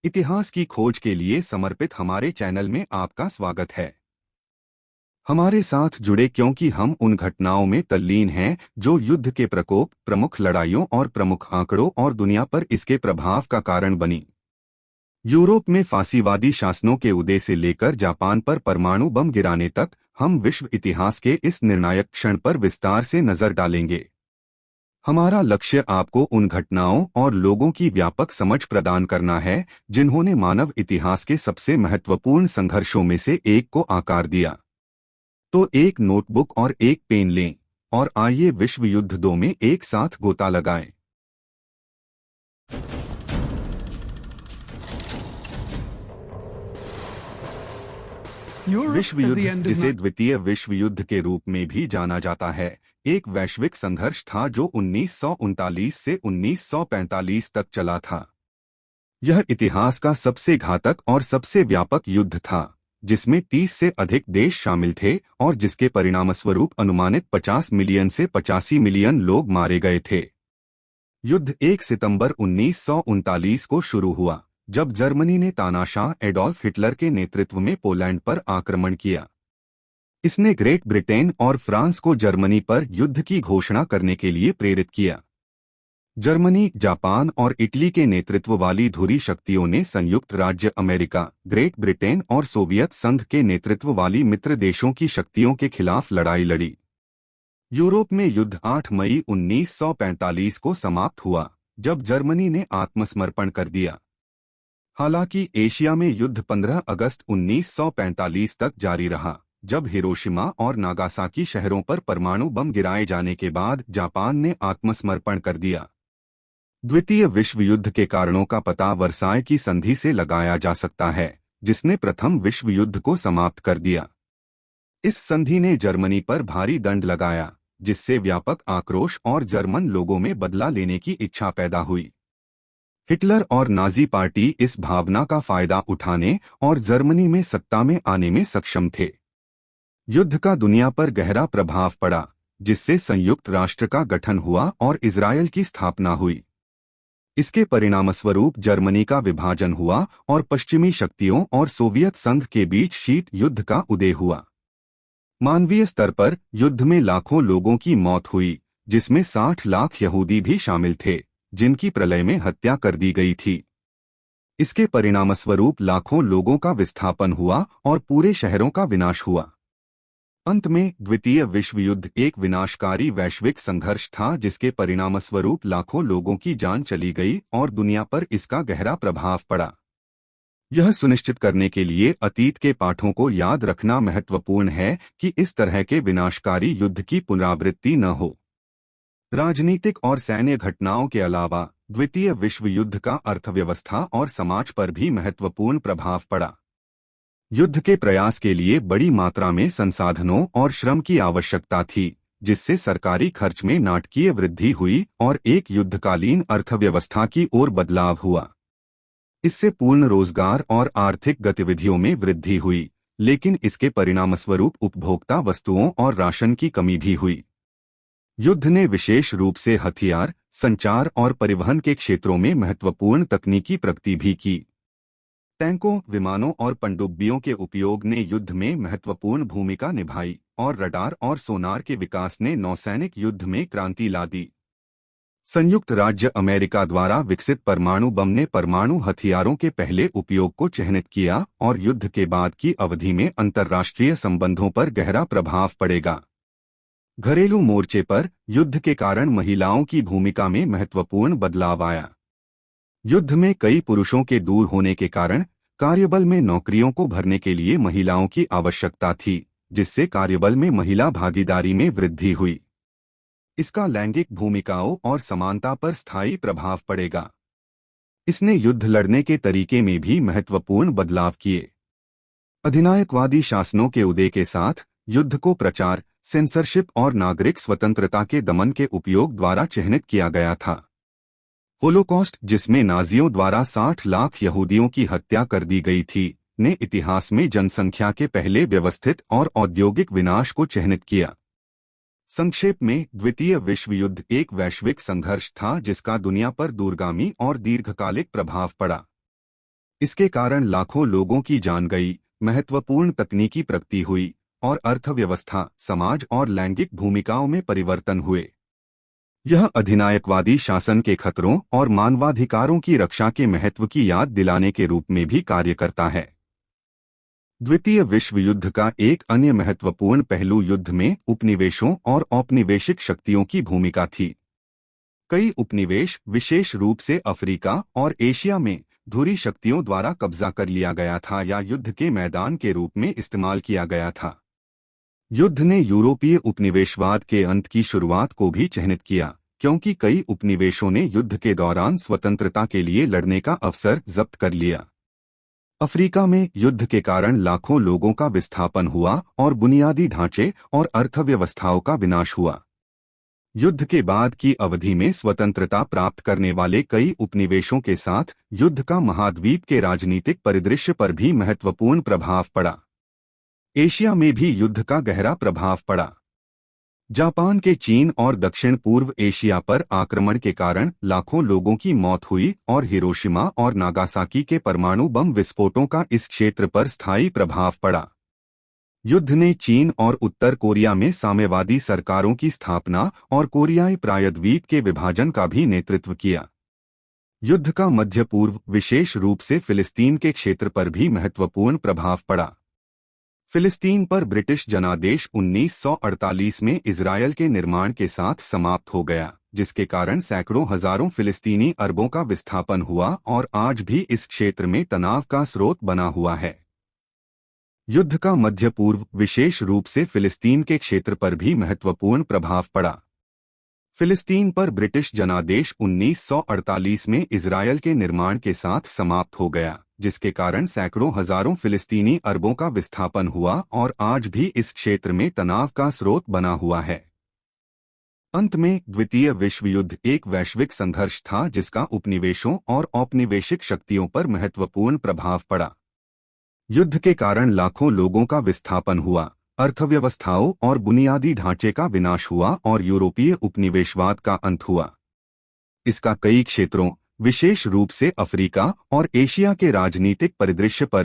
इतिहास की खोज के लिए समर्पित हमारे चैनल में आपका स्वागत है। हमारे साथ जुड़े क्योंकि हम उन घटनाओं में तल्लीन हैं जो युद्ध के प्रकोप, प्रमुख लड़ाइयों और प्रमुख आंकड़ों और दुनिया पर इसके प्रभाव का कारण बनी। यूरोप में फांसीवादी शासनों के उदय से लेकर जापान पर परमाणु बम गिराने तक हम विश्व इतिहास के इस निर्णायक क्षण पर विस्तार से नजर डालेंगे। हमारा लक्ष्य आपको उन घटनाओं और लोगों की व्यापक समझ प्रदान करना है जिन्होंने मानव इतिहास के सबसे महत्वपूर्ण संघर्षों में से एक को आकार दिया। तो एक नोटबुक और एक पेन लें और आइए विश्व युद्ध 2 में एक साथ गोता लगाएं। विश्व युद्ध, जिसे द्वितीय विश्व युद्ध के रूप में भी जाना जाता है, एक वैश्विक संघर्ष था जो 1939 से 1945 तक चला था। यह इतिहास का सबसे घातक और सबसे व्यापक युद्ध था, जिसमें 30 से अधिक देश शामिल थे और जिसके परिणामस्वरूप अनुमानित 50 मिलियन से 85 मिलियन लोग मारे गए थे। युद्ध 1 सितंबर 1939 को शुरू हुआ, जब जर्मनी ने तानाशाह एडोल्फ हिटलर के नेतृत्व में पोलैंड पर आक्रमण किया। इसने ग्रेट ब्रिटेन और फ्रांस को जर्मनी पर युद्ध की घोषणा करने के लिए प्रेरित किया। जर्मनी, जापान और इटली के नेतृत्व वाली धुरी शक्तियों ने संयुक्त राज्य अमेरिका, ग्रेट ब्रिटेन और सोवियत संघ के नेतृत्व वाली मित्र देशों की शक्तियों के खिलाफ लड़ाई लड़ी। यूरोप में युद्ध 8 मई 1945 को समाप्त हुआ, जब जर्मनी ने आत्मसमर्पण कर दिया। हालांकि एशिया में युद्ध 15 अगस्त 1945 तक जारी रहा, जब हिरोशिमा और नागासाकी शहरों पर परमाणु बम गिराए जाने के बाद जापान ने आत्मसमर्पण कर दिया। द्वितीय विश्व युद्ध के कारणों का पता वर्साय की संधि से लगाया जा सकता है, जिसने प्रथम विश्व युद्ध को समाप्त कर दिया। इस संधि ने जर्मनी पर भारी दंड लगाया, जिससे व्यापक आक्रोश और जर्मन लोगों में बदला लेने की इच्छा पैदा हुई। हिटलर और नाजी पार्टी इस भावना का फायदा उठाने और जर्मनी में सत्ता में आने में सक्षम थे। युद्ध का दुनिया पर गहरा प्रभाव पड़ा, जिससे संयुक्त राष्ट्र का गठन हुआ और इजरायल की स्थापना हुई। इसके परिणामस्वरूप जर्मनी का विभाजन हुआ और पश्चिमी शक्तियों और सोवियत संघ के बीच शीत युद्ध का उदय हुआ। मानवीय स्तर पर युद्ध में लाखों लोगों की मौत हुई, जिसमें 60 लाख यहूदी भी शामिल थे, जिनकी प्रलय में हत्या कर दी गई थी। इसके परिणामस्वरूप लाखों लोगों का विस्थापन हुआ और पूरे शहरों का विनाश हुआ। अंत में द्वितीय विश्व युद्ध एक विनाशकारी वैश्विक संघर्ष था, जिसके परिणामस्वरूप लाखों लोगों की जान चली गई और दुनिया पर इसका गहरा प्रभाव पड़ा। यह सुनिश्चित करने के लिए अतीत के पाठों को याद रखना महत्वपूर्ण है कि इस तरह के विनाशकारी युद्ध की पुनरावृत्ति न हो। राजनीतिक और सैन्य घटनाओं के अलावा द्वितीय विश्व युद्ध का अर्थव्यवस्था और समाज पर भी महत्वपूर्ण प्रभाव पड़ा। युद्ध के प्रयास के लिए बड़ी मात्रा में संसाधनों और श्रम की आवश्यकता थी, जिससे सरकारी खर्च में नाटकीय वृद्धि हुई और एक युद्धकालीन अर्थव्यवस्था की ओर बदलाव हुआ। इससे पूर्ण रोजगार और आर्थिक गतिविधियों में वृद्धि हुई, लेकिन इसके परिणामस्वरूप उपभोक्ता वस्तुओं और राशन की कमी भी हुई। युद्ध ने विशेष रूप से हथियार, संचार और परिवहन के क्षेत्रों में महत्वपूर्ण तकनीकी प्रगति भी की। टैंकों, विमानों और पनडुब्बियों के उपयोग ने युद्ध में महत्वपूर्ण भूमिका निभाई और रडार और सोनार के विकास ने नौसैनिक युद्ध में क्रांति ला दी। संयुक्त राज्य अमेरिका द्वारा विकसित परमाणु बम ने परमाणु हथियारों के पहले उपयोग को चिह्नित किया और युद्ध के बाद की अवधि में अंतर्राष्ट्रीय संबंधों पर गहरा प्रभाव पड़ेगा। घरेलू मोर्चे पर युद्ध के कारण महिलाओं की भूमिका में महत्वपूर्ण बदलाव आया। युद्ध में कई पुरुषों के दूर होने के कारण कार्यबल में नौकरियों को भरने के लिए महिलाओं की आवश्यकता थी, जिससे कार्यबल में महिला भागीदारी में वृद्धि हुई। इसका लैंगिक भूमिकाओं और समानता पर स्थायी प्रभाव पड़ेगा। इसने युद्ध लड़ने के तरीके में भी महत्वपूर्ण बदलाव किए। अधिनायकवादी शासनों के उदय के साथ युद्ध को प्रचार, सेंसरशिप और नागरिक स्वतंत्रता के दमन के उपयोग द्वारा चिह्नित किया गया था। होलोकॉस्ट, जिसमें नाजियों द्वारा 60 लाख यहूदियों की हत्या कर दी गई थी, ने इतिहास में जनसंख्या के पहले व्यवस्थित और औद्योगिक विनाश को चिह्नित किया। संक्षेप में, द्वितीय विश्व युद्ध एक वैश्विक संघर्ष था जिसका दुनिया पर दूरगामी और दीर्घकालिक प्रभाव पड़ा। इसके कारण लाखों लोगों की जान गई, महत्वपूर्ण तकनीकी प्रगति हुई और अर्थव्यवस्था, समाज और लैंगिक भूमिकाओं में परिवर्तन हुए। यह अधिनायकवादी शासन के खतरों और मानवाधिकारों की रक्षा के महत्व की याद दिलाने के रूप में भी कार्य करता है। द्वितीय विश्व युद्ध का एक अन्य महत्वपूर्ण पहलू युद्ध में उपनिवेशों और औपनिवेशिक शक्तियों की भूमिका थी। कई उपनिवेश, विशेष रूप से अफ्रीका और एशिया में, धुरी शक्तियों द्वारा कब्जा कर लिया गया था या युद्ध के मैदान के रूप में इस्तेमाल किया गया था। युद्ध ने यूरोपीय उपनिवेशवाद के अंत की शुरुआत को भी चिह्नित किया, क्योंकि कई उपनिवेशों ने युद्ध के दौरान स्वतंत्रता के लिए लड़ने का अवसर जब्त कर लिया। अफ्रीका में युद्ध के कारण लाखों लोगों का विस्थापन हुआ और बुनियादी ढांचे और अर्थव्यवस्थाओं का विनाश हुआ। युद्ध के बाद की अवधि में स्वतंत्रता प्राप्त करने वाले कई उपनिवेशों के साथ युद्ध का महाद्वीप के राजनीतिक परिदृश्य पर भी महत्वपूर्ण प्रभाव पड़ा। एशिया में भी युद्ध का गहरा प्रभाव पड़ा। जापान के चीन और दक्षिण पूर्व एशिया पर आक्रमण के कारण लाखों लोगों की मौत हुई और हिरोशिमा और नागासाकी के परमाणु बम विस्फोटों का इस क्षेत्र पर स्थायी प्रभाव पड़ा। युद्ध ने चीन और उत्तर कोरिया में साम्यवादी सरकारों की स्थापना और कोरियाई प्रायद्वीप के विभाजन का भी नेतृत्व किया। युद्ध का मध्य पूर्व, विशेष रूप से फिलिस्तीन के क्षेत्र पर भी महत्वपूर्ण प्रभाव पड़ा। फिलिस्तीन पर ब्रिटिश जनादेश 1948 में इजरायल के निर्माण के साथ समाप्त हो गया, जिसके कारण सैकड़ों हजारों फिलिस्तीनी अरबों का विस्थापन हुआ और आज भी इस क्षेत्र में तनाव का स्रोत बना हुआ है। युद्ध का मध्य पूर्व, विशेष रूप से फिलिस्तीन के क्षेत्र पर भी महत्वपूर्ण प्रभाव पड़ा। फिलिस्तीन पर ब्रिटिश जनादेश 1948 में इजरायल के निर्माण के साथ समाप्त हो गया, जिसके कारण सैकड़ों हजारों फिलिस्तीनी अरबों का विस्थापन हुआ और आज भी इस क्षेत्र में तनाव का स्रोत बना हुआ है। अंत में द्वितीय विश्व युद्ध एक वैश्विक संघर्ष था जिसका उपनिवेशों और औपनिवेशिक शक्तियों पर महत्वपूर्ण प्रभाव पड़ा। युद्ध के कारण लाखों लोगों का विस्थापन हुआ, अर्थव्यवस्थाओं और बुनियादी ढांचे का विनाश हुआ और यूरोपीय उपनिवेशवाद का अंत हुआ। इसका कई क्षेत्रों, विशेष रूप से अफ्रीका और एशिया के राजनीतिक परिदृश्य पर